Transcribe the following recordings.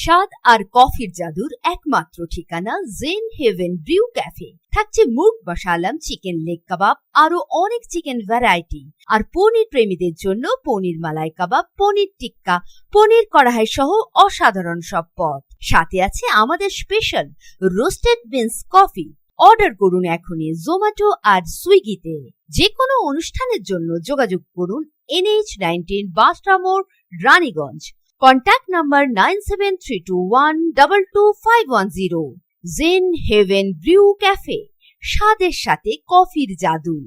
স্বাদ আর কফির জাদুর একমাত্র ঠিকানা জেন হেভেন ব্রিউ ক্যাফে। থাকছে murgh musallam, chicken leg kebab, আরো অনেক চিকেন ভ্যারাইটি। আর পনির প্রেমীদের জন্য পনির মালাই কাবাব, পনির টিক্কা, পনির কড়াই সহ অসাধারণ সব পদ। সাথে আছে আমাদের special roasted beans coffee. Order করুন এখনই জোম্যাটো আর সুইগিতে। যে কোনো অনুষ্ঠানের জন্য যোগাযোগ করুন NH19 বাসরা মোড়, Raniganj. Contact number 9732122510। Zen heaven brew cafe, স্বাদের সাথে কফির জাদু।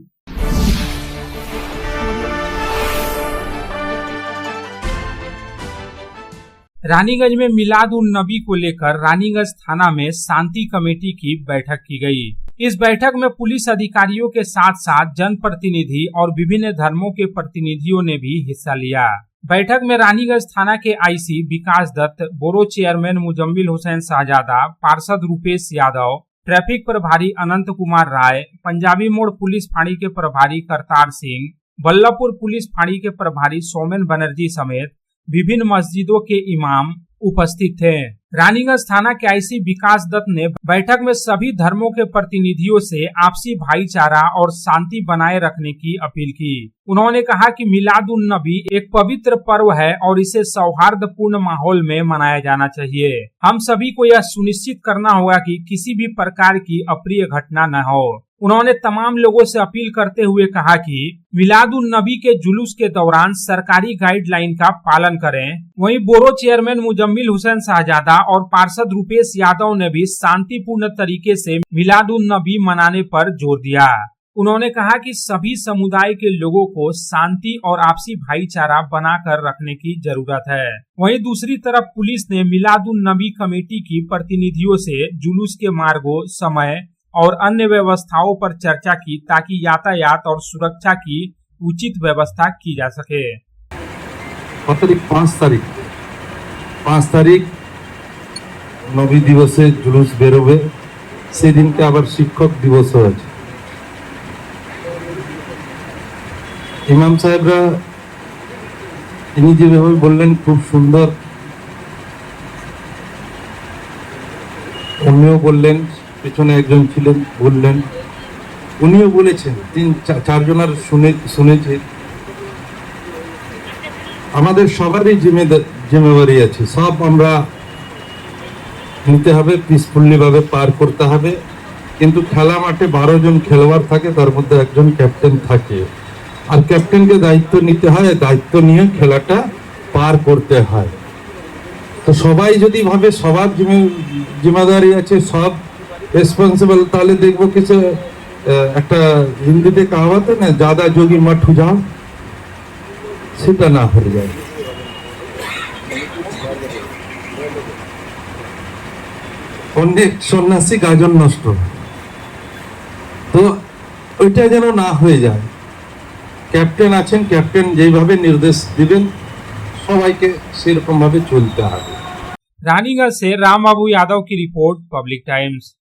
रानीगंज में मिलाद उन नबी को लेकर रानीगंज थाना में शांति कमेटी की बैठक की गई। इस बैठक में पुलिस अधिकारियों के साथ साथ जनप्रतिनिधि और विभिन्न धर्मों के प्रतिनिधियों ने भी हिस्सा लिया। बैठक में रानीगंज थाना के आईसी विकास दत्त, बोरो चेयरमैन मुजम्मिल हुसैन शाहजादा, पार्षद रूपेश यादव, ट्रैफिक प्रभारी अनंत कुमार राय, पंजाबी मोड़ पुलिस फाड़ी के प्रभारी करतार सिंह, बल्लभपुर पुलिस फाड़ी के प्रभारी सोमेन बनर्जी समेत विभिन्न मस्जिदों के इमाम उपस्थित थे। रानीगंज थाना के आईसी विकास दत्त ने बैठक में सभी धर्मों के प्रतिनिधियों से आपसी भाईचारा और शांति बनाए रखने की अपील की। उन्होंने कहा कि मिलाद उन नबी एक पवित्र पर्व है और इसे सौहार्दपूर्ण माहौल में मनाया जाना चाहिए। हम सभी को यह सुनिश्चित करना होगा कि किसी भी प्रकार की अप्रिय घटना न हो। उन्होंने तमाम लोगों से अपील करते हुए कहा कि मिलाद उन नबी के जुलूस के दौरान सरकारी गाइडलाइन का पालन करें। वहीं बोरो चेयरमैन मुजम्मिल हुसैन शाहजादा और पार्षद रूपेश यादव ने भी शांतिपूर्ण तरीके से मिलाद उन नबी मनाने पर जोर दिया। उन्होंने कहा कि सभी समुदाय के लोगों को शांति और आपसी भाईचारा बनाकर रखने की जरूरत है। वहीं दूसरी तरफ पुलिस ने मिलाद उन नबी कमेटी की प्रतिनिधियों से जुलूस के मार्गों, समय और अन्य व्यवस्थाओं पर चर्चा की ताकि यातायात और सुरक्षा की उचित व्यवस्था की जा सके। 5 তারিখ নবী দিবসে জুলুস বেরোবে, সেদিনকে আবার শিক্ষক দিবসও আছে। ইমাম সাহেবরা তিনি যেভাবে বললেন খুব সুন্দর, উনিও বললেন, পেছনে একজন ছিলেন বললেন, উনিও বলেছেন, 3-4 শুনেছি। আমাদের সবারই জিম্মেদারি আছে, সব আমরা নিতে হবে, পিসফুলি ভাবে পার করতে হবে। কিন্তু খেলা মাঠে 12 জন খেলোয়াড় থাকে, তার মধ্যে একজন ক্যাপ্টেন থাকে, আর ক্যাপ্টেনকে দায়িত্ব নিতে হয়, দায়িত্ব নিয়ে খেলাটা পার করতে হয়। তো সবাই যদি ভাবে সবার জিম্মেদারি আছে, সব রেসপন্সিবল, তাহলে দেখবো কিছু একটা হিন্দিতে কাহাওয়াত না, জ্যাদা যোগী মঠ যাও, সেটা না হয়ে যায়। অনেক সন্ন্যাসী গাজন নষ্ট, তো ওইটা যেন না হয়ে যায়। ক্যাপ্টেন আছেন, ক্যাপ্টেন যেভাবে নির্দেশ দিবেন সবাইকে সেরকম ভাবে চলতে হবে। रानीगंज से राम बाबू यादव की रिपोर्ट, पब्लिक टाइम्स।